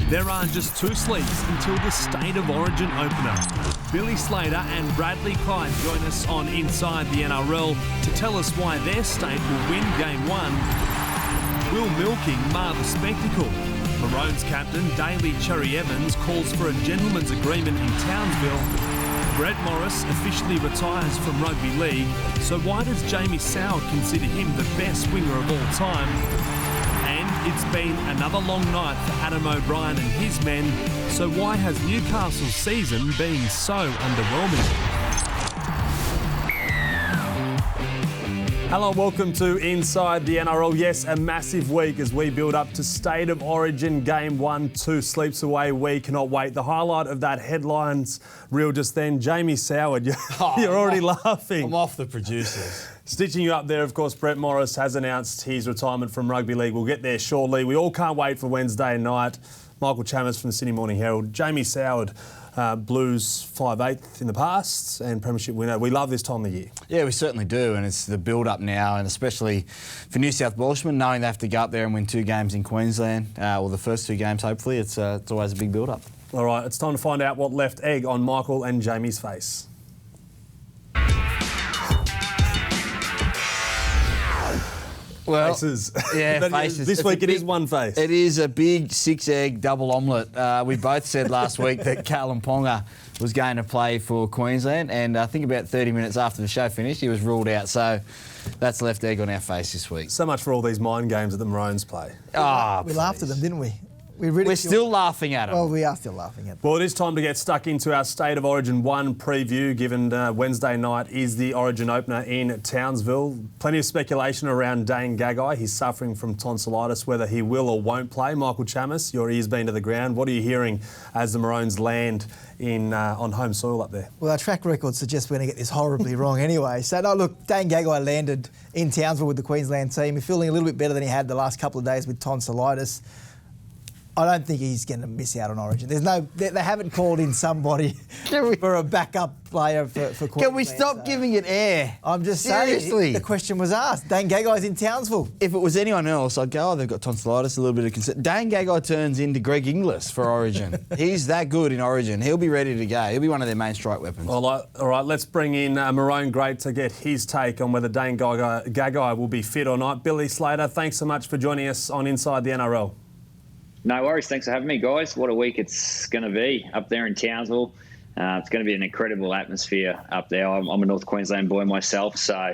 There are just 2 sleeps until the State of Origin opener. Billy Slater and Bradley Clyde join us on Inside the NRL to tell us why their state will win Game 1. Will milking mar the spectacle? Maroons captain Daly Cherry Evans calls for a gentleman's agreement in Townsville. Brett Morris officially retires from Rugby League, so why does Jamie Soward consider him the best winger of all time? And it's been another long night for Adam O'Brien and his men, so why has Newcastle's season been so underwhelming? Hello, welcome to Inside the NRL. Yes, a massive week as we build up to State of Origin Game 1, 2 sleeps away. We cannot wait. The highlight of that headlines reel just then, Jamie Soward, you're already laughing. I'm off the producers. Stitching you up there, of course, Brett Morris has announced his retirement from Rugby League. We'll get there shortly. We all can't wait for Wednesday night. Michael Chammas from the Sydney Morning Herald. Jamie Soward, Blues 5/8 in the past and premiership winner. We love this time of year. Yeah, we certainly do, and it's the build-up now, and especially for New South Welshmen, knowing they have to go up there and win 2 games in Queensland, or the first 2 games, hopefully. It's always a big build-up. All right, it's time to find out what left egg on Michael and Jamie's face. Well, faces. Yeah, faces. This week it is one face. It is a big 6-egg double omelette. We both said last week that Callum Ponga was going to play for Queensland, and I think about 30 minutes after the show finished, he was ruled out. So that's left egg on our face this week. So much for all these mind games that the Maroons play. We laughed at them, didn't we? We're still laughing at them. Well, we are still laughing at them. Well, it is time to get stuck into our State of Origin 1 preview, given Wednesday night is the Origin opener in Townsville. Plenty of speculation around Dane Gagai. He's suffering from tonsillitis, whether he will or won't play. Michael Chammas, your ear's been to the ground. What are you hearing as the Maroons land on home soil up there? Well, our track record suggests we're going to get this horribly wrong anyway. So, no, look, Dane Gagai landed in Townsville with the Queensland team. He's feeling a little bit better than he had the last couple of days with tonsillitis. I don't think he's going to miss out on Origin. They haven't called in somebody for a backup player for Queensland. Can we stop giving it air? I'm just Seriously. saying, the question was asked. Dane Gagai's in Townsville. If it was anyone else, I'd go, they've got tonsillitis, a little bit of concern. Dane Gagai turns into Greg Inglis for Origin. He's that good in Origin. He'll be ready to go. He'll be one of their main strike weapons. All right, let's bring in a Maroon great to get his take on whether Dane Gagai will be fit or not. Billy Slater, thanks so much for joining us on Inside the NRL. No worries. Thanks for having me, guys. What a week it's going to be up there in Townsville. It's going to be an incredible atmosphere up there. I'm a North Queensland boy myself, so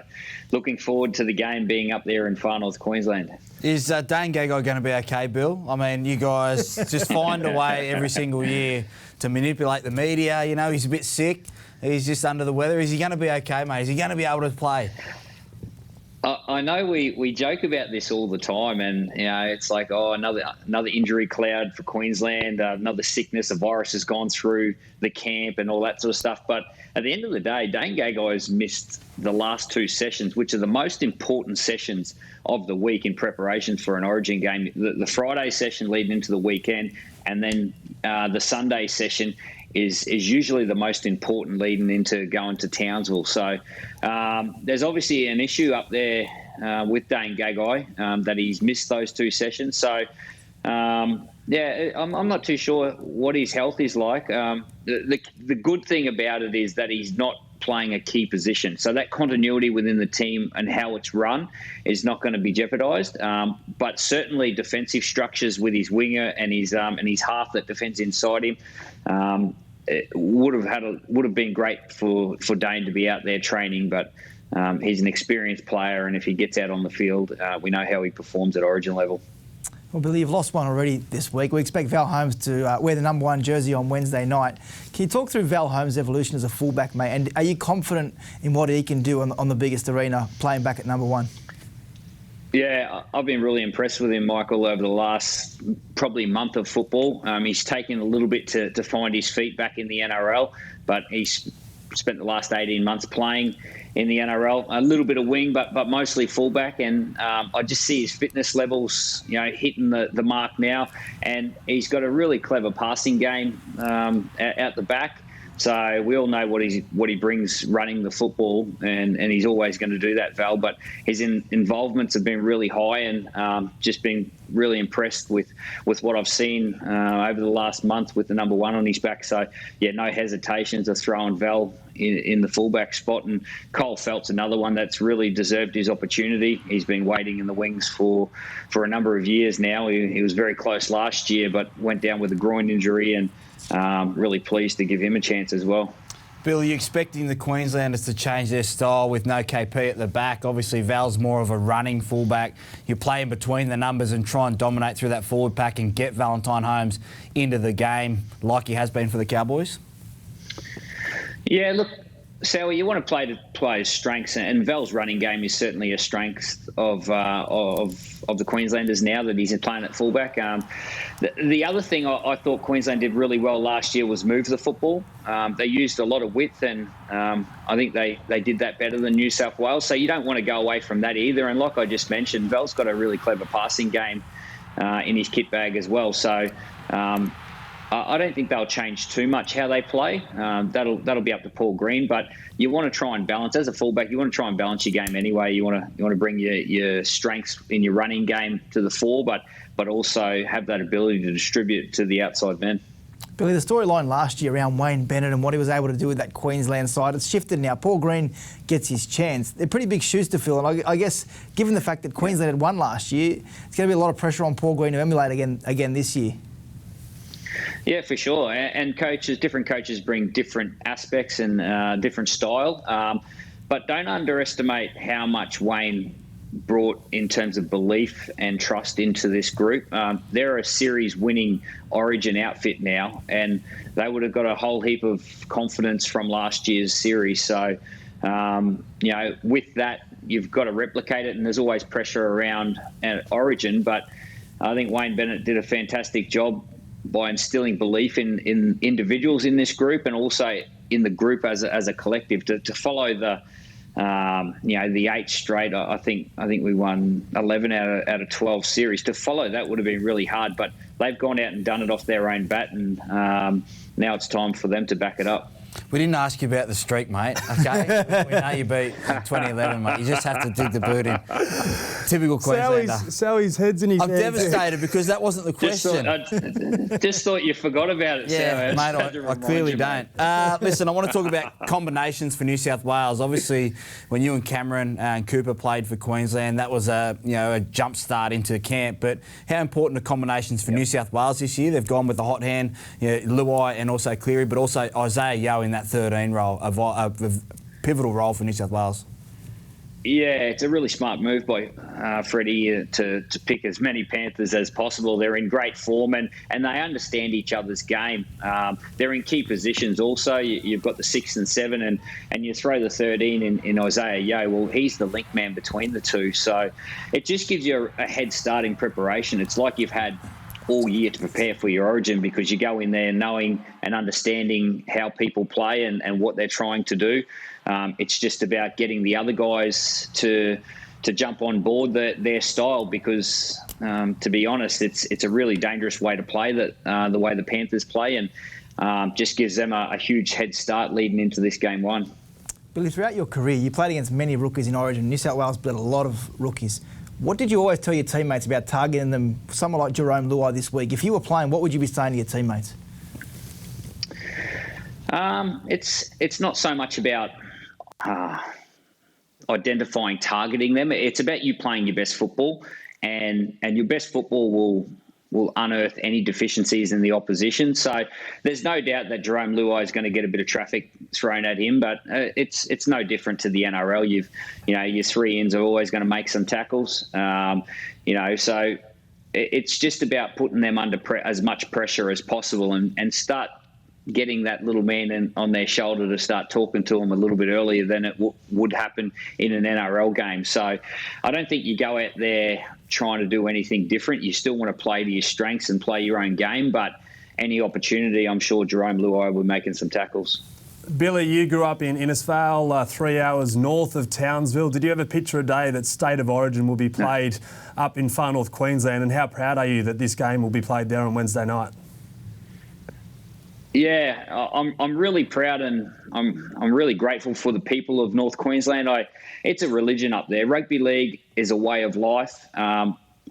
looking forward to the game being up there in far North Queensland. Is Dane Gagai going to be okay, Bill? I mean, you guys just find a way every single year to manipulate the media. You know, he's a bit sick. He's just under the weather. Is he going to be okay, mate? Is he going to be able to play? I know we joke about this all the time, and you know it's like, oh, another injury cloud for Queensland, another sickness, a virus has gone through the camp and all that sort of stuff. But at the end of the day, Dane Gagai has missed the last 2 sessions, which are the most important sessions of the week in preparation for an Origin game. The Friday session leading into the weekend, and then the Sunday session is usually the most important leading into going to Townsville. So there's obviously an issue up there with Dane Gagai that he's missed those 2 sessions. So, I'm not too sure what his health is like. The good thing about it is that he's not playing a key position. So that continuity within the team and how it's run is not going to be jeopardised. But certainly defensive structures with his winger and his half that defends inside him, it would have been great for Dane to be out there training, but he's an experienced player, and if he gets out on the field, we know how he performs at Origin level. Well, Billy, you've lost one already this week. We expect Val Holmes to wear the number 1 jersey on Wednesday night. Can you talk through Val Holmes' evolution as a fullback, mate? And are you confident in what he can do on the biggest arena, playing back at number 1? Yeah, I've been really impressed with him, Michael, over the last probably month of football. He's taken a little bit to find his feet back in the NRL, but he's spent the last 18 months playing in the NRL. A little bit of wing, but mostly fullback, and I just see his fitness levels, hitting the mark now, and he's got a really clever passing game out the back. So we all know what he brings running the football, and he's always going to do that, Val. But his involvements have been really high, and just been really impressed with what I've seen over the last month with the number 1 on his back. So, yeah, no hesitations of throwing Val in the fullback spot. And Cole Felt's another one that's really deserved his opportunity. He's been waiting in the wings for a number of years now. He was very close last year, but went down with a groin injury, and really pleased to give him a chance as well. Bill, are you expecting the Queenslanders to change their style with no KP at the back? Obviously, Val's more of a running fullback. You play in between the numbers and try and dominate through that forward pack and get Valentine Holmes into the game like he has been for the Cowboys? Yeah, look, Sowie, you want to play to players' strengths, and Val's running game is certainly a strength of the Queenslanders now that he's playing at fullback. The other thing I thought Queensland did really well last year was move the football. They used a lot of width, and I think they did that better than New South Wales. So you don't want to go away from that either. And like I just mentioned, Val's got a really clever passing game in his kit bag as well. So I don't think they'll change too much how they play. That'll be up to Paul Green, but you want to try and balance as a fullback. You want to try and balance your game anyway. You want to bring your strengths in your running game to the fore, but also have that ability to distribute to the outside men. Billy, the storyline last year around Wayne Bennett and what he was able to do with that Queensland side, it's shifted now. Paul Green gets his chance. They're pretty big shoes to fill, and I guess given the fact that Queensland had won last year, it's going to be a lot of pressure on Paul Green to emulate again this year. Yeah, for sure. And different coaches bring different aspects and different style. But don't underestimate how much Wayne brought in terms of belief and trust into this group. They're a series-winning Origin outfit now, and they would have got a whole heap of confidence from last year's series. So, with that, you've got to replicate it, and there's always pressure around at Origin. But I think Wayne Bennett did a fantastic job by instilling belief in individuals in this group, and also in the group as a collective to follow the 8 straight. I think we won 11 out of 12 series. To follow that would have been really hard, but they've gone out and done it off their own bat, and now it's time for them to back it up. We didn't ask you about the streak, mate, okay? We know you beat 2011, mate. You just have to dig the boot in. Typical Queenslander. Sowie's head's in his I'm hands. devastated because that wasn't the question. Just thought you forgot about it, Yeah, Sowie. mate, I clearly don't. Listen, I want to talk about combinations for New South Wales. Obviously, when you and Cameron and Cooper played for Queensland, that was a jump start into camp. But how important are combinations for New South Wales this year? They've gone with the hot hand, Luai and also Cleary, but also Isaiah Yeo in that 13 role, a pivotal role for New South Wales. Yeah, it's a really smart move by Freddie to pick as many Panthers as possible. They're in great form, and they understand each other's game. They're in key positions also. You've got the 6 and 7, and you throw the 13 in Isaiah Yeo. Well, he's the link man between the two. So it just gives you a head start in preparation. It's like you've had all year to prepare for your Origin, because you go in there knowing and understanding how people play and what they're trying to do. It's just about getting the other guys to jump on board their style, because to be honest, it's a really dangerous way to play the way the Panthers play, and just gives them a huge head start leading into this game one. Billy, throughout your career, you played against many rookies in Origin. New South Wales played a lot of rookies. What did you always tell your teammates about targeting them, someone like Jarome Luai this week? If you were playing, what would you be saying to your teammates? It's not so much about identifying, targeting them. It's about you playing your best football, and your best football will unearth any deficiencies in the opposition. So there's no doubt that Jarome Luai is going to get a bit of traffic thrown at him, but it's no different to the NRL. Your 3-ins are always going to make some tackles. So it's just about putting them under as much pressure as possible, and start getting that little man on their shoulder to start talking to them a little bit earlier than it would happen in an NRL game. So I don't think you go out there trying to do anything different. You still want to play to your strengths and play your own game, but any opportunity, I'm sure Jarome Luai will be making some tackles. Billy, you grew up in Innisfail, 3 hours north of Townsville. Did you ever picture a day that State of Origin will be played up in far north Queensland, and how proud are you that this game will be played there on Wednesday night? Yeah, I'm really proud, and I'm really grateful for the people of North Queensland. It's a religion up there. Rugby league is a way of life.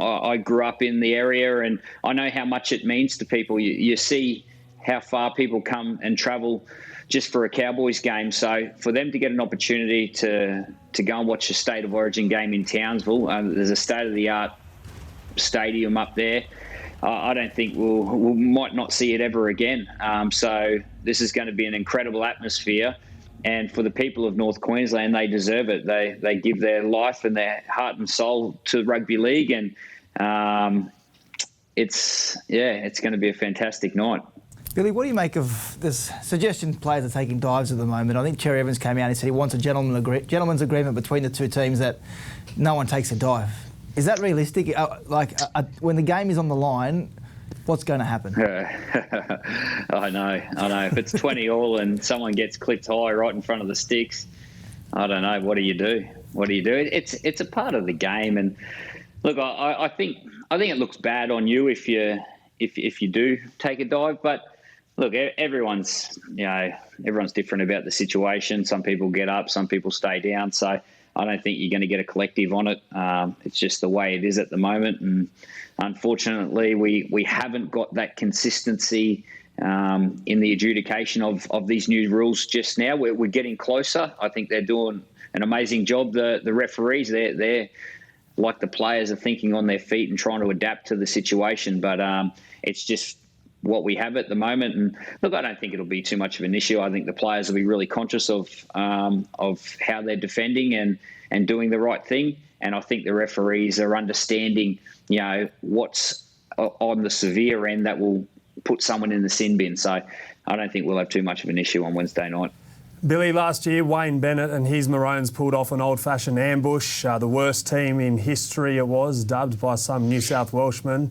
I grew up in the area, and I know how much it means to people. You see how far people come and travel just for a Cowboys game. So for them to get an opportunity to go and watch a State of Origin game in Townsville, there's a state-of-the-art stadium up there. I don't think we might not see it ever again. So this is going to be an incredible atmosphere. And for the people of North Queensland, they deserve it. They give their life and their heart and soul to rugby league, and it's going to be a fantastic night. Billy, what do you make of this suggestion players are taking dives at the moment? I think Cherry Evans came out and said he wants a gentleman's agreement between the two teams that no one takes a dive. Is that realistic? When the game is on the line, what's going to happen? I know. If it's 20-all and someone gets clipped high right in front of the sticks, I don't know. What do you do? It's a part of the game, and look, I think it looks bad on you if you do take a dive, but. Look, everyone's different about the situation. Some people get up, some people stay down. So I don't think you're going to get a collective on it. It's just the way it is at the moment. And unfortunately, we haven't got that consistency in the adjudication of these new rules just now. We're getting closer. I think they're doing an amazing job. The referees, they're like the players are thinking on their feet and trying to adapt to the situation. But it's just what we have at the moment. And look, I don't think it'll be too much of an issue. I think the players will be really conscious of how they're defending and doing the right thing. And I think the referees are understanding, what's on the severe end that will put someone in the sin bin. So I don't think we'll have too much of an issue on Wednesday night. Billy, last year, Wayne Bennett and his Maroons pulled off an old-fashioned ambush. The worst team in history it was, dubbed by some New South Welshmen,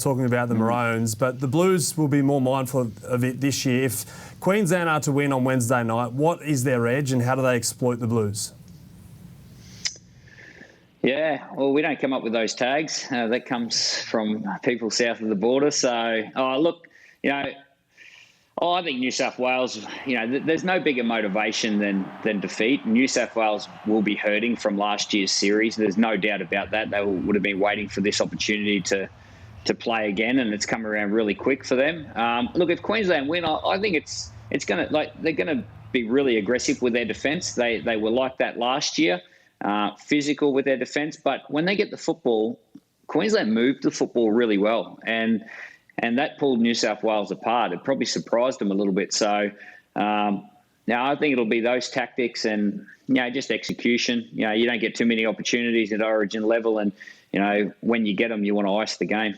talking about the Maroons. But the Blues will be more mindful of it this year. If Queensland are to win on Wednesday night, what is their edge and how do they exploit the Blues? Yeah, well, we don't come up with those tags. That comes from people south of the border. So, I think New South Wales, there's no bigger motivation than defeat. New South Wales will be hurting from last year's series. There's no doubt about that. They would have been waiting for this opportunity to play again, and it's come around really quick for them. Look, if Queensland win, I think it's going to they're going to be really aggressive with their defence. They were like that last year, physical with their defence. But when they get the football, Queensland moved the football really well, and that pulled New South Wales apart. It probably surprised them a little bit. So now I think it'll be those tactics and, just execution. You don't get too many opportunities at Origin level. And, when you get them, you want to ice the game.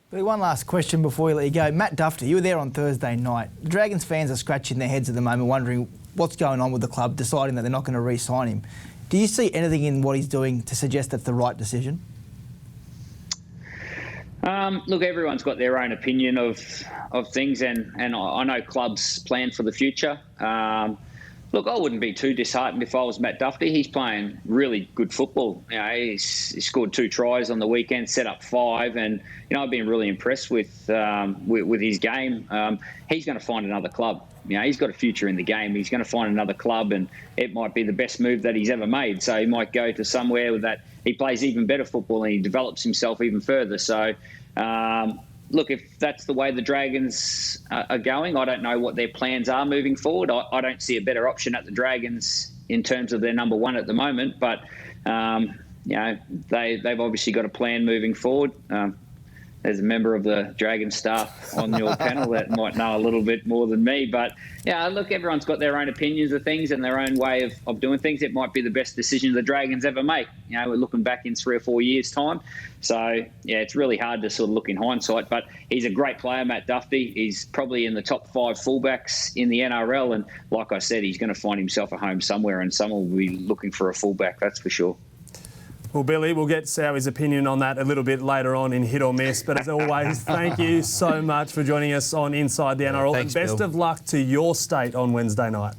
Billy, one last question before we let you go. Matt Dufty, you were there on Thursday night. The Dragons fans are scratching their heads at the moment, wondering what's going on with the club, deciding that they're not going to re-sign him. Do you see anything in what he's doing to suggest that's the right decision? Look, everyone's got their own opinion of things, and I know clubs plan for the future. Look, I wouldn't be too disheartened if I was Matt Dufty. He's playing really good football. He scored 2 tries on the weekend, set up 5, and I've been really impressed with his game. He's going to find another club. He's got a future in the game. He's going to find another club, and it might be the best move that he's ever made. So he might go to somewhere that he plays even better football and he develops himself even further. So, look, if that's the way the Dragons are going, I don't know what their plans are moving forward. I don't see a better option at the Dragons in terms of their number 1 at the moment. But, they've obviously got a plan moving forward. There's a member of the Dragon staff on your panel that might know a little bit more than me. But, look, everyone's got their own opinions of things and their own way of doing things. It might be the best decision the Dragons ever make. We're looking back in 3 or 4 years' time. So, it's really hard to sort of look in hindsight. But he's a great player, Matt Dufty. He's probably in the top 5 fullbacks in the NRL. And like I said, he's going to find himself a home somewhere, and someone will be looking for a fullback, that's for sure. Well, Billy, we'll get Sowie's opinion on that a little bit later on in Hit or Miss. But as always, thank you so much for joining us on Inside the NRL. Thanks, and best Bill. of luck to your state on Wednesday night.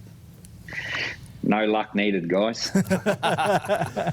No luck needed, guys. A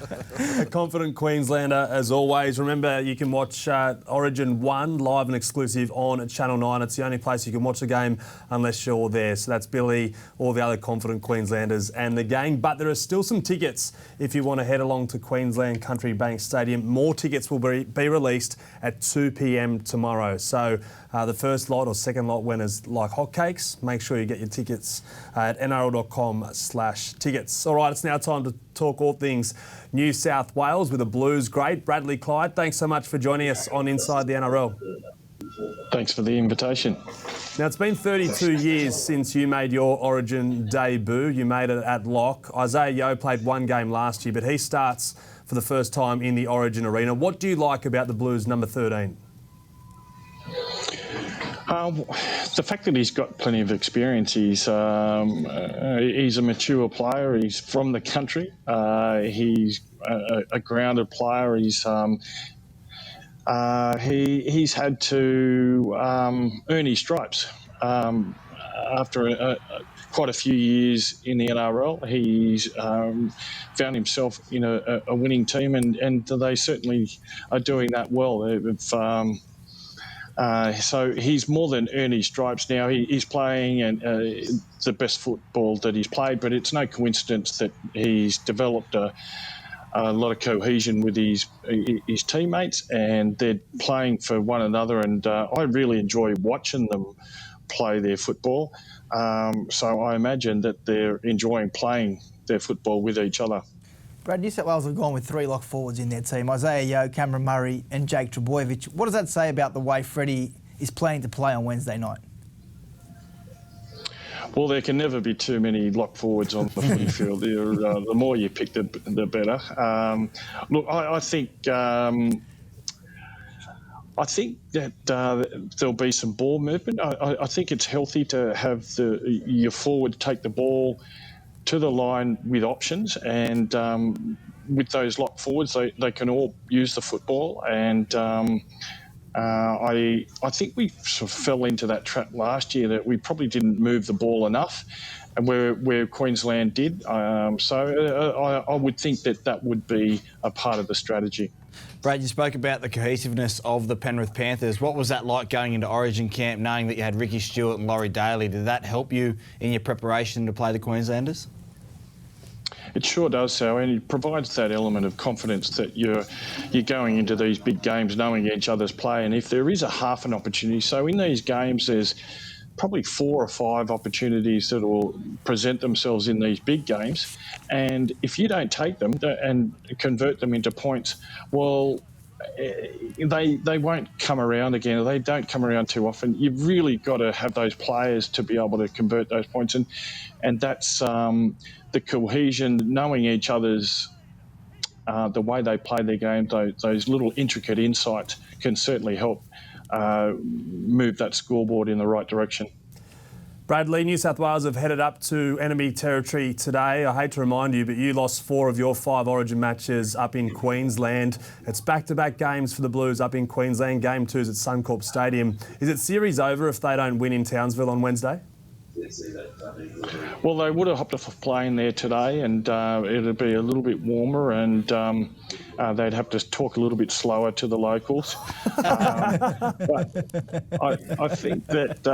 confident Queenslander, as always. Remember, you can watch Origin 1 live and exclusive on Channel 9. It's the only place you can watch the game unless you're there. So that's Billy, all the other confident Queenslanders and the gang. But there are still some tickets if you want to head along to Queensland Country Bank Stadium. More tickets will be released at 2 p.m. tomorrow. So the first lot or second lot winners like hotcakes. Make sure you get your tickets at nrl.com/tickets. All right, it's now time to talk all things New South Wales with the Blues great, Bradley Clyde. Thanks so much for joining us on Inside the NRL. Thanks for the invitation. Now, it's been 32 years since you made your Origin debut. You made it at lock. Isaiah Yeo played one game last year, but he starts for the first time in the Origin arena. What do you like about the Blues number 13? The fact that he's got plenty of experience. He's a mature player. He's from the country. He's a grounded player. He's had to earn his stripes after quite a few years in the NRL. He's found himself in a winning team, and they certainly are doing that well. So he's more than earned his stripes now. He's playing the best football that he's played, but it's no coincidence that he's developed a lot of cohesion with his teammates, and they're playing for one another, and I really enjoy watching them play their football. So I imagine that they're enjoying playing their football with each other. Brad, New South Wales have gone with 3 lock forwards in their team, Isaiah Yeo, Cameron Murray and Jake Trbojevic. What does that say about the way Freddie is planning to play on Wednesday night? Well, there can never be too many lock forwards on the footy field. The more you pick, the better. Look, I think that there'll be some ball movement. I think it's healthy to have your forward take the ball to the line with options, and with those lock forwards, they can all use the football. And I think we sort of fell into that trap last year that we probably didn't move the ball enough, and where Queensland did. So I would think that would be a part of the strategy. Brad, you spoke about the cohesiveness of the Penrith Panthers. What was that like going into Origin camp, knowing that you had Ricky Stewart and Laurie Daly? Did that help you in your preparation to play the Queenslanders? It sure does so, and it provides that element of confidence that you're going into these big games knowing each other's play. And if there is a half an opportunity, so in these games there's probably 4 or 5 opportunities that will present themselves in these big games, and if you don't take them and convert them into points, well, they won't come around again. They don't come around too often. You've really got to have those players to be able to convert those points, and that's the cohesion, knowing each other's the way they play their game. Those little intricate insights can certainly help move that scoreboard in the right direction. Bradley, New South Wales have headed up to enemy territory today. I hate to remind you, but you lost 4 of your 5 Origin matches up in Queensland. It's back-to-back games for the Blues up in Queensland. Game 2's at Suncorp Stadium. Is it series over if they don't win in Townsville on Wednesday? Well, they would have hopped off a plane there today, and it'll be a little bit warmer, and they'd have to talk a little bit slower to the locals. But I think that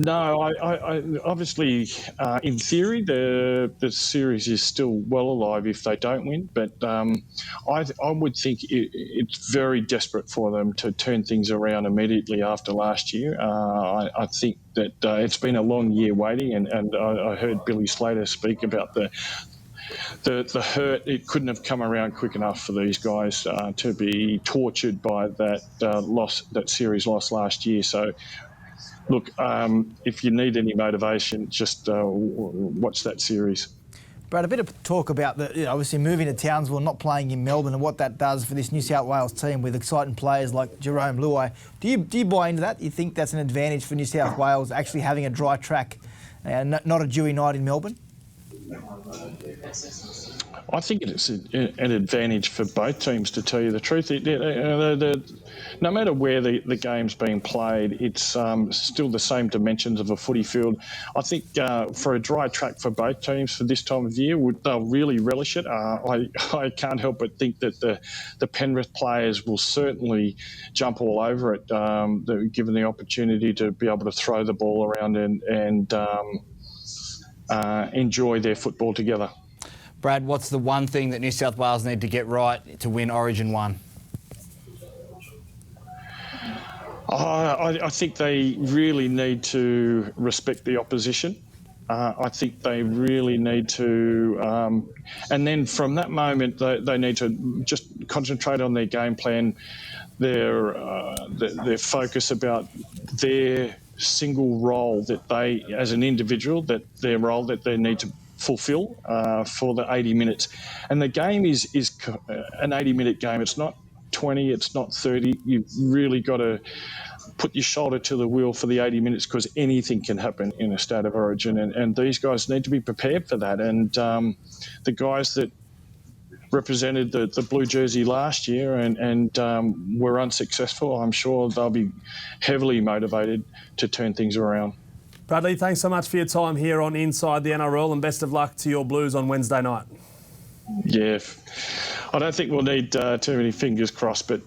I obviously, in theory, the series is still well alive if they don't win. But I would think it's very desperate for them to turn things around immediately after last year. I think that it's been a long year waiting, and I heard Billy Slater speak about the hurt. It couldn't have come around quick enough for these guys to be tortured by that series loss last year. So, look, if you need any motivation, just watch that series. Brad, a bit of talk about obviously moving to Townsville, not playing in Melbourne, and what that does for this New South Wales team with exciting players like Jerome Luai. Do you buy into that? You think that's an advantage for New South Wales actually having a dry track and not a dewy night in Melbourne? I think it's an advantage for both teams, to tell you the truth. No matter where the game's being played, it's still the same dimensions of a footy field. I think for a dry track for both teams for this time of year, they'll really relish it. I can't help but think that the Penrith players will certainly jump all over it, given the opportunity to be able to throw the ball around and enjoy their football together. Brad, what's the one thing that New South Wales need to get right to win Origin 1? I think they really need to respect the opposition. I think they really need to, and then from that moment, they need to just concentrate on their game plan, their focus about their single role that they, as an individual, that their role that they need to fulfill for the 80 minutes. And the game is an 80-minute game. It's not 20, it's not 30. You've really got to put your shoulder to the wheel for the 80 minutes, because anything can happen in a state of origin. And these guys need to be prepared for that. And the guys that represented the blue jersey last year and were unsuccessful, I'm sure they'll be heavily motivated to turn things around. Bradley, thanks so much for your time here on Inside the NRL, and best of luck to your Blues on Wednesday night. Yeah, I don't think we'll need too many fingers crossed, but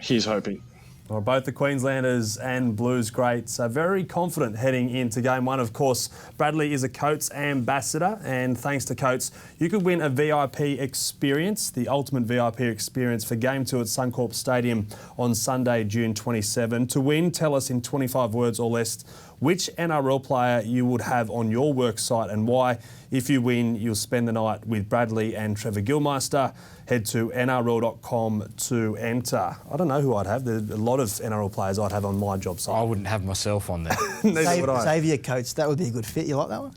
here's hoping. Well, both the Queenslanders and Blues greats are very confident heading into Game 1. Of course, Bradley is a Coates ambassador, and thanks to Coates, you could win a VIP experience, the ultimate VIP experience for Game 2 at Suncorp Stadium on Sunday, June 27. To win, tell us in 25 words or less which NRL player you would have on your work site and why. If you win, you'll spend the night with Bradley and Trevor Gilmeister. Head to nrl.com to enter. I don't know who I'd have. There's a lot of NRL players I'd have on my job site. I wouldn't have myself on there. Neither would I. Xavier Coates, that would be a good fit. You like that one?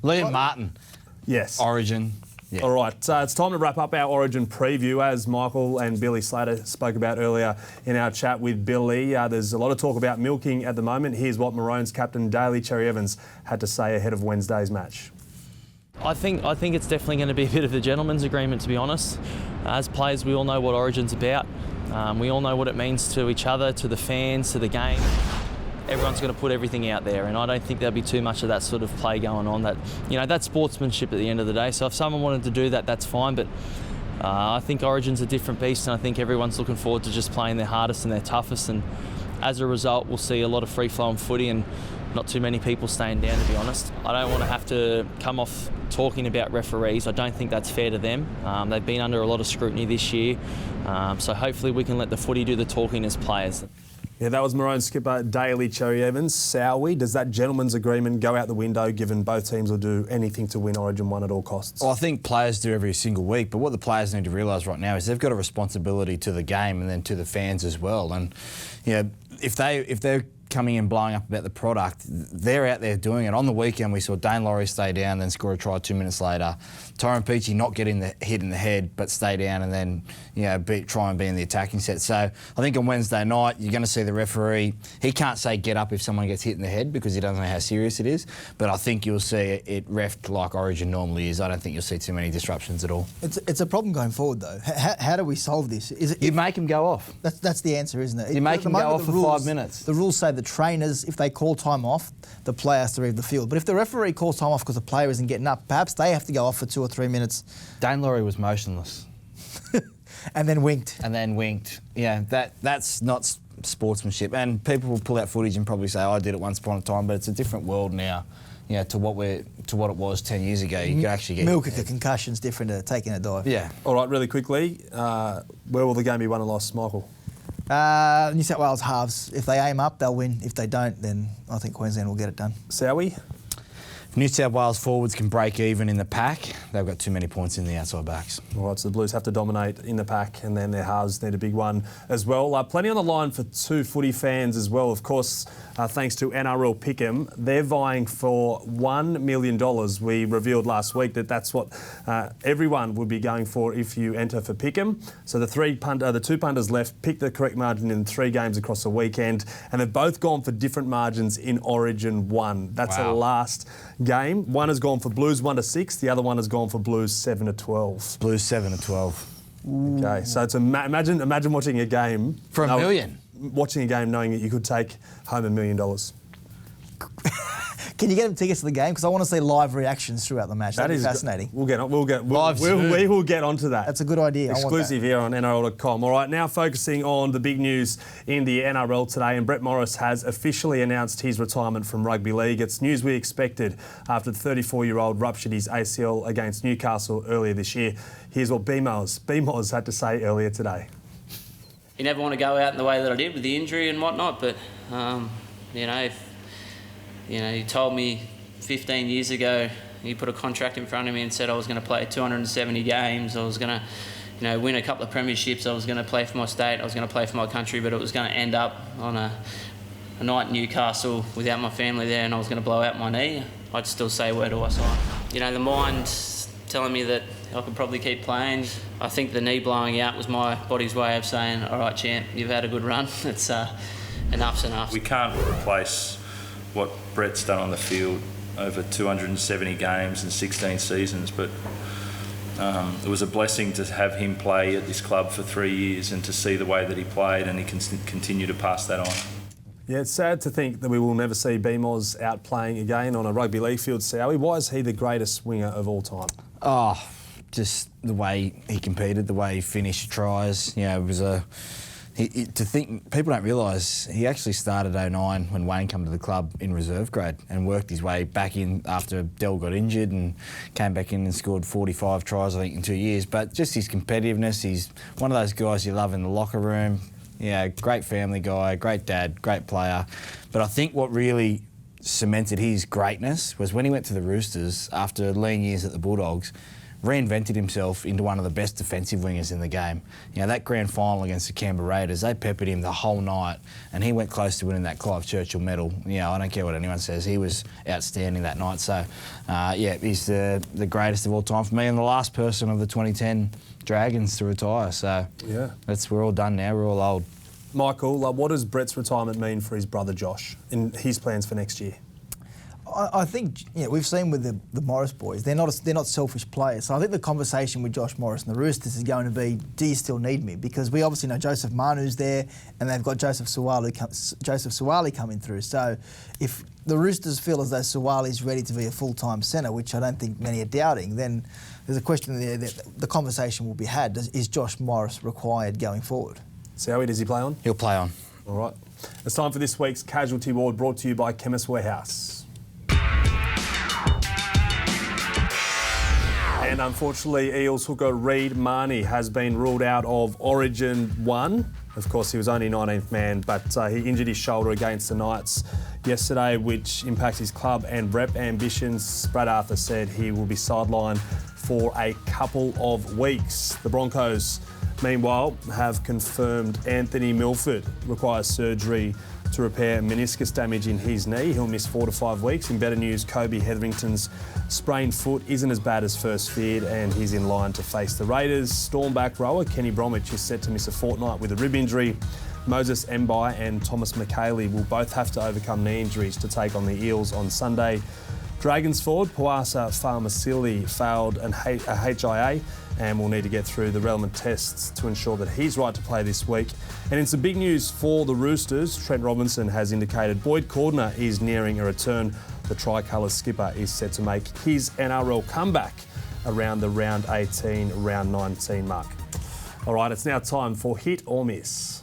Liam Martin. Yes. Origin. Yeah. All right, it's time to wrap up our Origin preview. As Michael and Billy Slater spoke about earlier in our chat with Billy, there's a lot of talk about milking at the moment. Here's what Maroons captain Daly Cherry-Evans had to say ahead of Wednesday's match. I think it's definitely going to be a bit of a gentleman's agreement, to be honest. As players, we all know what Origin's about. We all know what it means to each other, to the fans, to the game. Everyone's going to put everything out there, and I don't think there'll be too much of that sort of play going on. That's sportsmanship at the end of the day. So if someone wanted to do that, that's fine. But I think Origin's a different beast, and I think everyone's looking forward to just playing their hardest and their toughest. And as a result, we'll see a lot of free-flowing footy and not too many people staying down, to be honest. I don't want to have to come off talking about referees. I don't think that's fair to them. They've been under a lot of scrutiny this year. So hopefully we can let the footy do the talking as players. Yeah, that was Maroon skipper Daly Cherry-Evans. Soward, does that gentleman's agreement go out the window given both teams will do anything to win Origin 1 at all costs? Well, I think players do every single week, but what the players need to realise right now is they've got a responsibility to the game and then to the fans as well. And if they're coming in blowing up about the product, they're out there doing it. On the weekend, we saw Dane Laurie stay down, then score a try 2 minutes later. Tyrone Peachey not getting the hit in the head, but stay down and then try and be in the attacking set. So I think on Wednesday night, you're going to see the referee. He can't say get up if someone gets hit in the head because he doesn't know how serious it is. But I think you'll see it reffed like Origin normally is. I don't think you'll see too many disruptions at all. It's a problem going forward, though. How do we solve this? You make him go off. That's the answer, isn't it? You make him go off for 5 minutes. The rules say the trainers, if they call time off, the player has to leave the field. But if the referee calls time off because the player isn't getting up, perhaps they have to go off for 2 or 3 minutes. Dane Laurie was motionless. And then winked. Yeah, that's not sportsmanship. And people will pull out footage and probably say, I did it once upon a time, but it's a different world now. To what it was 10 years ago. You could actually get milk at the concussion's different to taking a dive. Yeah. All right, really quickly, where will the game be won and lost, Michael? New South Wales halves. If they aim up, they'll win. If they don't, then I think Queensland will get it done. Soward? If New South Wales forwards can break even in the pack, they've got too many points in the outside backs. All right, so the Blues have to dominate in the pack and then their halves need a big one as well. Plenty on the line for two footy fans as well. Of course, thanks to NRL Pick'em, they're vying for $1 million. We revealed last week that that's what everyone would be going for if you enter for Pick'em. So the two punters left picked the correct margin in 3 games across the weekend, and they've both gone for different margins in Origin 1. That's the last game. One has gone for Blues 1-6. The other one has gone for Blues 7-12. Blues 7-12. Okay, so it's imagine watching a game For $1 million. Watching a game knowing that you could take home $1 million. Can you get them tickets to the game? Because I want to see live reactions throughout the match. That'd be fascinating. We will get onto that. That's a good idea. Exclusive here on NRL.com. All right, now focusing on the big news in the NRL today, and Brett Morris has officially announced his retirement from rugby league. It's news we expected after the 34-year-old ruptured his ACL against Newcastle earlier this year. Here's what B-Moz had to say earlier today. You never want to go out in the way that I did with the injury and whatnot, but you told me 15 years ago, you put a contract in front of me and said I was going to play 270 games, I was going to, win a couple of premierships, I was going to play for my state, I was going to play for my country, but it was going to end up on a night in Newcastle without my family there, and I was going to blow out my knee. I'd still say, where do I sign? The mind's telling me that I could probably keep playing. I think the knee blowing out was my body's way of saying, all right, champ, you've had a good run. It's enough's enough. We can't replace what Brett's done on the field over 270 games and 16 seasons, but it was a blessing to have him play at this club for 3 years and to see the way that he played, and he can continue to pass that on. Yeah, it's sad to think that we will never see B-Moz out playing again on a rugby league field. Sowie, why is he the greatest winger of all time? Oh, just the way he competed, the way he finished tries. It was to think, people don't realise he actually started 09 when Wayne came to the club in reserve grade and worked his way back in after Dell got injured and came back in and scored 45 tries, I think, in 2 years. But just his competitiveness, he's one of those guys you love in the locker room. Great family guy, great dad, great player. But I think what really cemented his greatness was when he went to the Roosters after lean years at the Bulldogs, reinvented himself into one of the best defensive wingers in the game. That grand final against the Canberra Raiders, they peppered him the whole night, and he went close to winning that Clive Churchill medal. I don't care what anyone says, he was outstanding that night. So, he's the greatest of all time for me, and the last person of the 2010 Dragons to retire. So, we're all done now, we're all old. Michael, what does Brett's retirement mean for his brother Josh and his plans for next year? I think we've seen with the Morris boys, they're not selfish players. So I think the conversation with Josh Morris and the Roosters is going to be, do you still need me? Because we obviously know Joseph Manu's there, and they've got Joseph Suwali coming through. So if the Roosters feel as though Suwali's ready to be a full-time centre, which I don't think many are doubting, then there's a question there that the conversation will be had. Is Josh Morris required going forward? Sowie, does he play on? He'll play on. All right. It's time for this week's Casualty Award, brought to you by Chemist Warehouse. And unfortunately, Eels hooker Reid Marnie has been ruled out of Origin 1. Of course, he was only 19th man, but he injured his shoulder against the Knights yesterday, which impacts his club and rep ambitions. Brad Arthur said he will be sidelined for a couple of weeks. The Broncos, meanwhile, have confirmed Anthony Milford requires surgery to repair meniscus damage in his knee. He'll miss 4 to 5 weeks. In better news, Kobe Hetherington's sprained foot isn't as bad as first feared, and he's in line to face the Raiders. Stormback rower Kenny Bromwich is set to miss a fortnight with a rib injury. Moses Mbai and Thomas McKaylee will both have to overcome knee injuries to take on the Eels on Sunday. Dragons forward Puasa Farmasili failed a HIA and will need to get through the relevant tests to ensure that he's right to play this week. And in some big news for the Roosters, Trent Robinson has indicated Boyd Cordner is nearing a return. The Tricolour skipper is set to make his NRL comeback around the round 18, round 19 mark. All right, it's now time for Hit or Miss.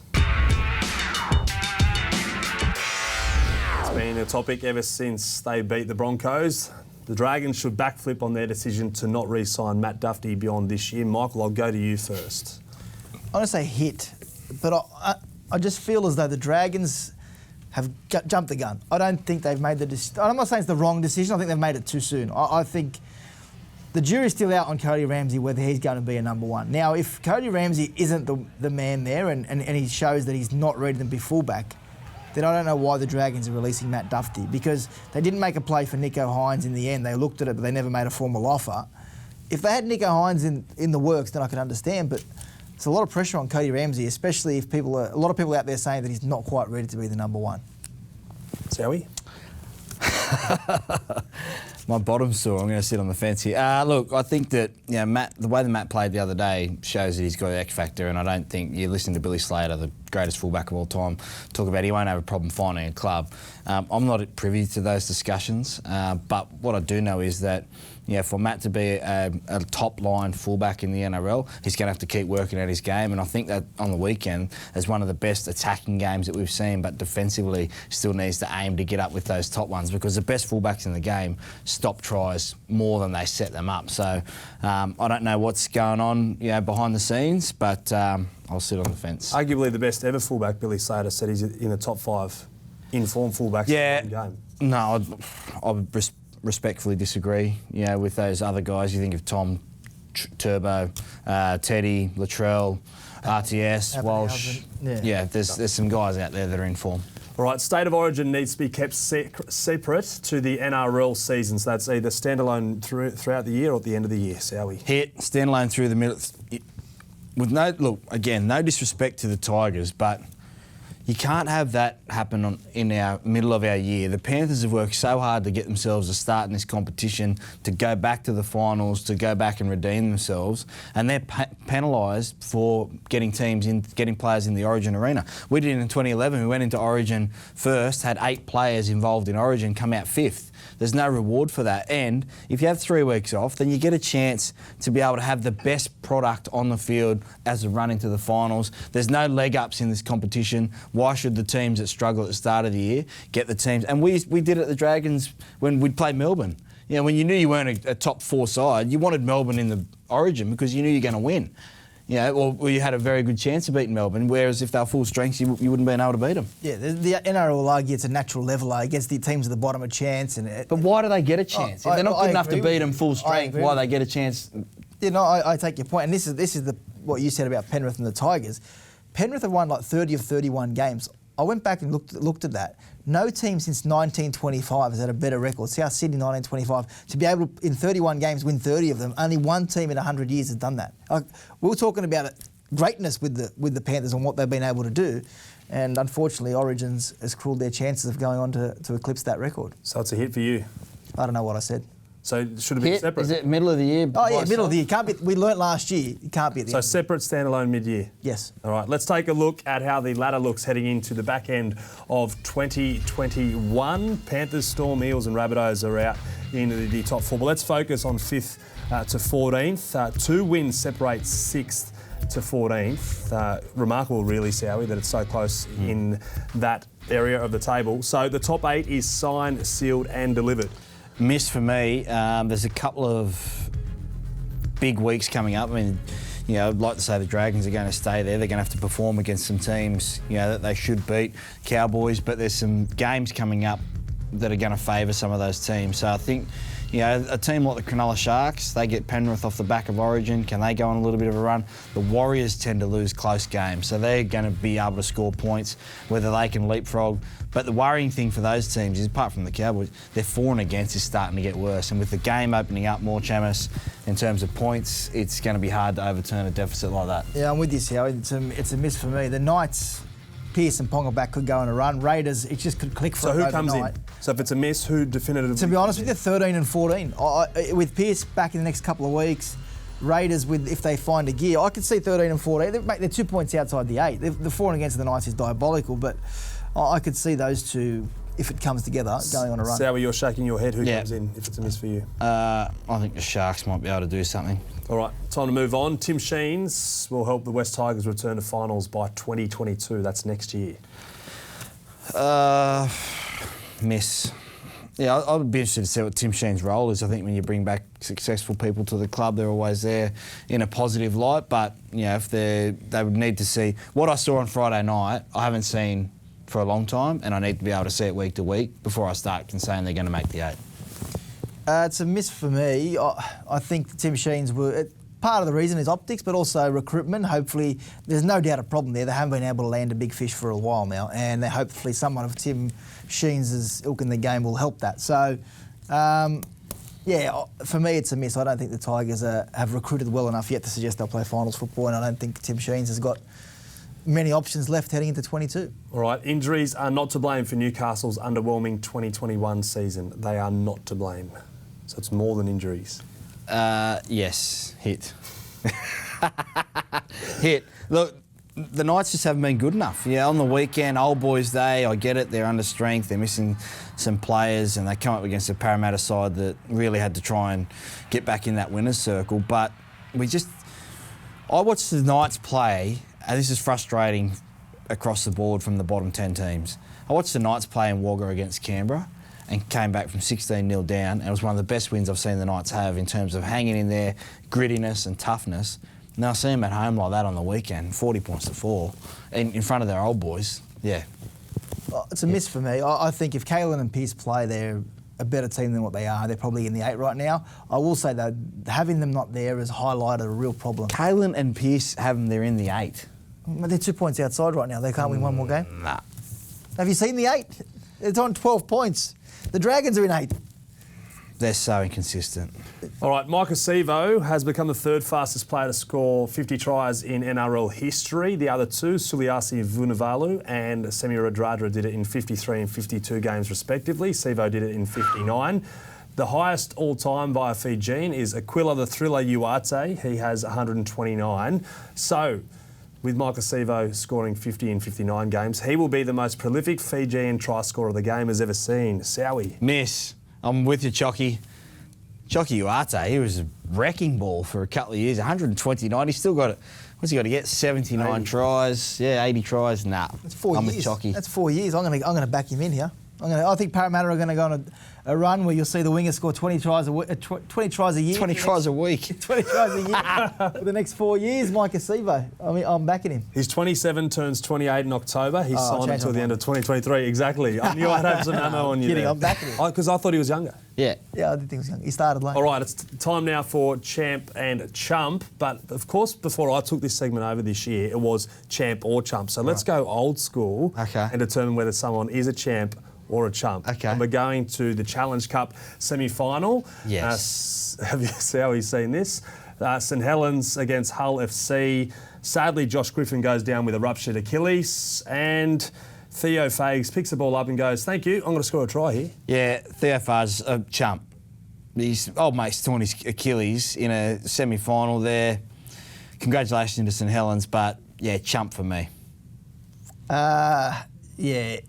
It's been a topic ever since they beat the Broncos. The Dragons should backflip on their decision to not re-sign Matt Dufty beyond this year. Michael, I'll go to you first. I want to say hit, but I just feel as though the Dragons have jumped the gun. I don't think they've made the decision. I'm not saying it's the wrong decision. I think they've made it too soon. I think the jury's still out on Cody Ramsey whether he's going to be a number one. Now, if Cody Ramsey isn't the man there and he shows that he's not ready to be fullback, then I don't know why the Dragons are releasing Matt Dufty, because they didn't make a play for Nico Hines in the end. They looked at it, but they never made a formal offer. If they had Nico Hines in the works, then I could understand, but it's a lot of pressure on Cody Ramsey, especially if a lot of people out there saying that he's not quite ready to be the number one. Sowie? My bottom's sore. I'm going to sit on the fence here. Look, I think that Matt, the way that Matt played the other day shows that he's got an X factor, and I don't think you're listening to Billy Slater, the greatest fullback of all time, talk about he won't have a problem finding a club. I'm not privy to those discussions, but what I do know is that for Matt to be a top-line fullback in the NRL, he's going to have to keep working at his game, and I think that on the weekend is one of the best attacking games that we've seen, but defensively still needs to aim to get up with those top ones, because the best fullbacks in the game stop tries more than they set them up. So I don't know what's going on behind the scenes, but I'll sit on the fence. Arguably the best ever fullback, Billy Slater, said he's in the top 5 in-form fullbacks in the game. No, I would respectfully disagree. With those other guys, you think of Tom, Turbo, Teddy, Latrell, RTS, Walsh. There's some guys out there that are in form. All right, State of Origin needs to be kept separate to the NRL season, so that's either standalone throughout the year or at the end of the year. Sowie. Hit standalone through the middle. With no disrespect to the Tigers, but you can't have that happen in our middle of our year. The Panthers have worked so hard to get themselves a start in this competition, to go back to the finals, to go back and redeem themselves, and they're penalised for getting players in the Origin arena. We did it in 2011. We went into Origin first, had 8 players involved in Origin, come out 5th. There's no reward for that. And if you have 3 weeks off, then you get a chance to be able to have the best product on the field as a run into the finals. There's no leg ups in this competition. Why should the teams that struggle at the start of the year get the teams? And we did it at the Dragons when we played Melbourne. When you knew you weren't a top 4 side, you wanted Melbourne in the Origin because you knew you're going to win. Or you had a very good chance of beating Melbourne, whereas if they were full strength, you wouldn't have been able to beat them. Yeah, the NRL will argue it's a natural leveller. It gives the teams at the bottom a chance. But why do they get a chance? If they're not good enough to beat them full strength, why do they get a chance? I take your point. And this is what you said about Penrith and the Tigers. Penrith have won like 30 of 31 games. I went back and looked at that. No team since 1925 has had a better record. South Sydney 1925. To be able to, in 31 games, win 30 of them, only one team in 100 years has done that. We were talking about greatness with the Panthers and what they've been able to do. And unfortunately, Origins has cruelled their chances of going on to eclipse that record. So it's a hit for you? I don't know what I said. So it should have been separate? Is it middle of the year? Oh, yeah, middle of the year. Can't be, we learnt last year, it can't be at the end. So separate, standalone, mid-year? Yes. All right, let's take a look at how the ladder looks heading into the back end of 2021. Panthers, Storm, Eels and Rabbitohs are out in the top 4. But let's focus on 5th to 14th. 2 wins separate 6th to 14th. Remarkable, really, Sowie, that it's so close in that area of the table. So the top 8 is signed, sealed and delivered. Miss for me. There's a couple of big weeks coming up. I mean, I'd like to say the Dragons are going to stay there. They're going to have to perform against some teams, that they should beat. Cowboys, but there's some games coming up that are going to favour some of those teams. So I think, a team like the Cronulla Sharks, they get Penrith off the back of Origin. Can they go on a little bit of a run? The Warriors tend to lose close games, so they're going to be able to score points, whether they can leapfrog. But the worrying thing for those teams is, apart from the Cowboys, their for and against is starting to get worse. And with the game opening up more, Chammas, in terms of points, it's going to be hard to overturn a deficit like that. Yeah, I'm with you, Sal. It's a miss for me. The Knights, Pearce and Ponga back could go on a run. Raiders, it just could click for them overnight. So who comes in? So if it's a miss, who definitively? To be honest with you, 13 and 14. With Pearce back in the next couple of weeks, Raiders, if they find a gear, I could see 13 and 14. They're 2 points outside the 8. The for and against the Knights is diabolical, but I could see those two, if it comes together, going on a run. Sowie, you're shaking your head. Who comes in if it's a miss for you? I think the Sharks might be able to do something. All right, time to move on. Tim Sheens will help the West Tigers return to finals by 2022. That's next year. Miss. Yeah, I would be interested to see what Tim Sheen's role is. I think when you bring back successful people to the club, they're always there in a positive light. But if they would need to see what I saw on Friday night, I haven't seen for a long time, and I need to be able to see it week to week before I start saying they're going to make the 8. It's a miss for me. I think Tim Sheen's were. Part of the reason is optics, but also recruitment. Hopefully, there's no doubt a problem there. They haven't been able to land a big fish for a while now, and hopefully someone of Tim Sheens' ilk in the game will help that. So, for me, it's a miss. I don't think the Tigers have recruited well enough yet to suggest they'll play finals football, and I don't think Tim Sheens has got many options left heading into 22. All right, injuries are not to blame for Newcastle's underwhelming 2021 season. They are not to blame. So it's more than injuries. Yes, hit. Hit. Look, the Knights just haven't been good enough. Yeah, on the weekend, Old Boys Day, I get it, they're under strength, they're missing some players, and they come up against a Parramatta side that really had to try and get back in that winner's circle. But I watched the Knights play, and this is frustrating across the board from the bottom 10 teams. I watched the Knights play in Wagga against Canberra and came back from 16-0 down, and it was one of the best wins I've seen the Knights have in terms of hanging in there, grittiness and toughness. Now I see them at home like that on the weekend, 40 points to 4, in front of their old boys. Yeah. Well, it's a miss for me. I think if Kalen and Pearce play, they're a better team than what they are. They're probably in the 8 right now. I will say that having them not there has highlighted a real problem. Kalen and Pearce have them, they're in the 8. But they're 2 points outside right now. They can't win one more game. Nah. Have you seen the 8? It's on 12 points. The Dragons are in 8. They're so inconsistent. All right, Michael Chammas has become the third fastest player to score 50 tries in NRL history. The other two, Suliasi Vunivalu and Semi Radradra, did it in 53 and 52 games respectively. Sivo did it in 59. The highest all-time by a Fijian is Aquila the Thriller Uarte. He has 129. So, with Michael Sivo scoring 50 in 59 games, he will be the most prolific Fijian try scorer the game has ever seen. Sowie. Miss. I'm with you, Chocky. Chocky Uarte, he was a wrecking ball for a couple of years. 129. He's still got it. What's he got to get? 79 80 tries. Yeah, 80 tries. Nah. That's 4 I'm years. with Chocky. That's 4 years. I'm gonna back him in here. I think Parramatta are going to go on a run where you'll see the wingers score 20 tries a year. 20 tries a week. 20 tries a year for the next 4 years. Mike Sivo. I mean, I'm backing him. He's 27, turns 28 in October. He's signed until the end of 2023. Exactly. I knew I'd have some ammo on you Kidding, there. I'm backing him. Because I thought he was younger. Yeah. Yeah, I did think he was young. He started late. All right, it's time now for Champ and Chump. But, of course, before I took this segment over this year, it was Champ or Chump. So let's go old school and determine whether someone is a champ or a chump. Okay. And we're going to the Challenge Cup semi-final. Yes. Have you seen this? St Helens against Hull FC. Sadly, Josh Griffin goes down with a ruptured Achilles, and Theo Fages picks the ball up and goes, "Thank you, I'm going to score a try here." Yeah, Theo Fages, a chump. His old mate's torn his Achilles in a semi-final there. Congratulations to St Helens, but yeah, chump for me. Yeah.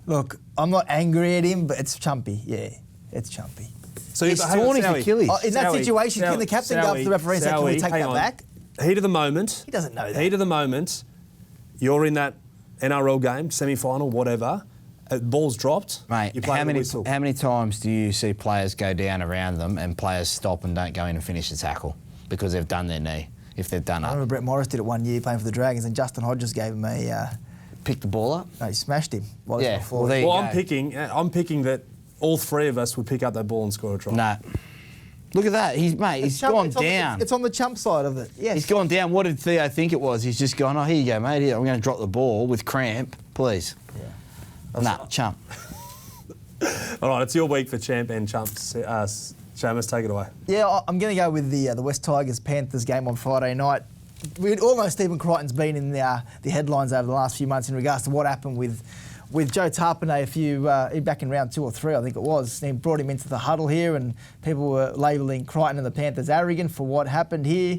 Look, I'm not angry at him, but it's chumpy. Yeah, it's chumpy. So he's torn his Achilles. In that situation, can the captain go up to the referee and say, "Can we take that back?" Heat of the moment. He doesn't know that. Heat of the moment. You're in that NRL game, semi-final, whatever. Ball's dropped. Mate, you play the how many times do you see players go down around them and players stop and don't go in and finish the tackle because they've done their knee, if they've done I up? remember Brett Morris did it one year playing for the Dragons, and Justin Hodges gave him a... Pick the ball up? No, he smashed him. Yeah, well, there you Well, go. I'm picking that all three of us would pick up that ball and score a try. No. Look at that. He's gone down. It's on the chump side of it. Yes. He's gone down. What did Theo think it was? He's just gone, "Oh, here you go, mate. Here, I'm going to drop the ball with cramp, please." Yeah. Nah, chump. All right, it's your week for champ and chumps. Chammas, take it away. Yeah, I'm going to go with the West Tigers-Panthers game on Friday night. We all know Stephen Crichton's been in the headlines over the last few months in regards to what happened with Joe Tarpanay back in round 2 or 3, I think it was. He brought him into the huddle here, and people were labelling Crichton and the Panthers arrogant for what happened here.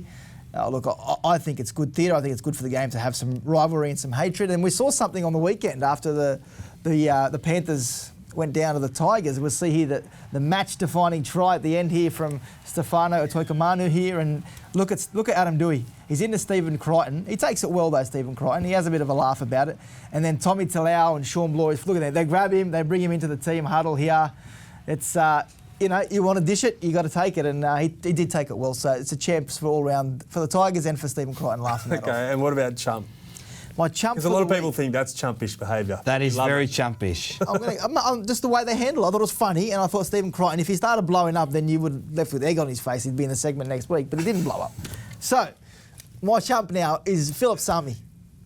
Look, I think it's good theatre. I think it's good for the game to have some rivalry and some hatred. And we saw something on the weekend after the Panthers went down to the Tigers. We'll see here that the match-defining try at the end here from Stefano Otokomanu here, and look at Adam Dewey. He's into Stephen Crichton. He takes it well though, Stephen Crichton. He has a bit of a laugh about it. And then Tommy Talau and Sean Blois, look at that. They grab him, they bring him into the team huddle here. It's you want to dish it, you got to take it, and he did take it well. So it's a champs for all round for the Tigers and for Stephen Crichton laughing that off. Okay, and what about chump? My chump. Because a lot of people think that's chumpish behaviour. That is very chumpish. I'm just the way they handle it. I thought it was funny, and I thought Stephen Crichton, if he started blowing up, then you would have left with egg on his face. He'd be in the segment next week, but he didn't blow up. So, my chump now is Philip Sami.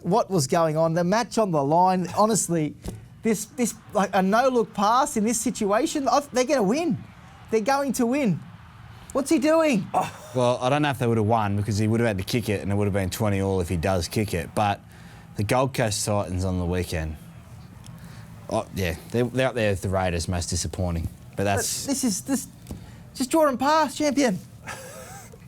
What was going on? The match on the line, honestly, this like a no-look pass in this situation, they're going to win. They're going to win. What's he doing? Well, I don't know if they would have won because he would have had to kick it, and it would have been 20-all if he does kick it, but the Gold Coast Titans on the weekend, they're up there with the Raiders, most disappointing. But that's... Just draw and pass, champion.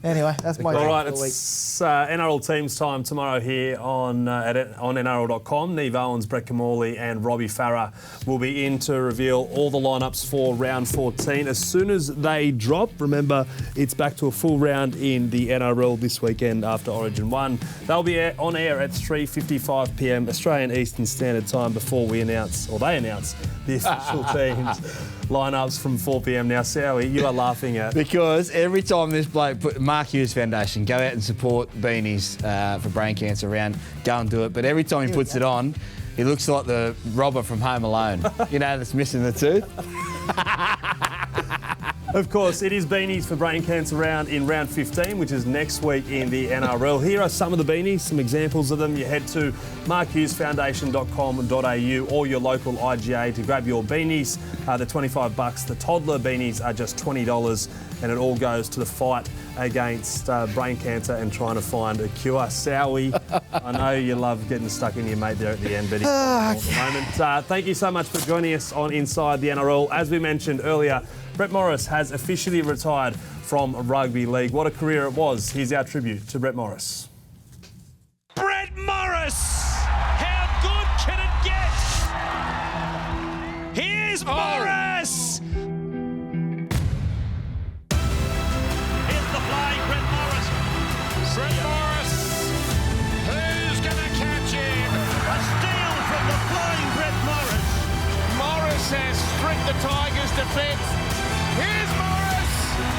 Anyway, that's my All right, for the week. it's NRL teams time tomorrow here on NRL.com. Neve Owens, Brett Camorley and Robbie Farah will be in to reveal all the lineups for round 14. As soon as they drop, remember, it's back to a full round in the NRL this weekend after Origin 1. They'll be on air at 3:55 p.m. Australian Eastern Standard Time before they announce the official teams lineups from 4 p.m. Now, Sowie, you are laughing at... Because every time this bloke put Mark Hughes Foundation, go out and support beanies for brain cancer around, go and do it. But every time he puts it on, he looks like the robber from Home Alone. You know, that's missing the tooth. Of course, it is beanies for brain cancer round in round 15, which is next week in the NRL. Here are some of the beanies, some examples of them. You head to markhughesfoundation.com.au or your local IGA to grab your beanies. They're $25. The toddler beanies are just $20, and it all goes to the fight against brain cancer and trying to find a cure. Sowie, I know you love getting stuck in your mate there at the end, but he's at the moment. Thank you so much for joining us on Inside the NRL. As we mentioned earlier, Brett Morris has officially retired from Rugby League. What a career it was. Here's our tribute to Brett Morris. Brett Morris! How good can it get? Here's Morris! Here's the play, Brett Morris. Brett Morris. Who's going to catch him? A steal from the flying Brett Morris. Morris has stripped the Tigers' defence. Here's Morris.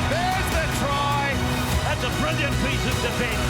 There's the try. That's a brilliant piece of defence.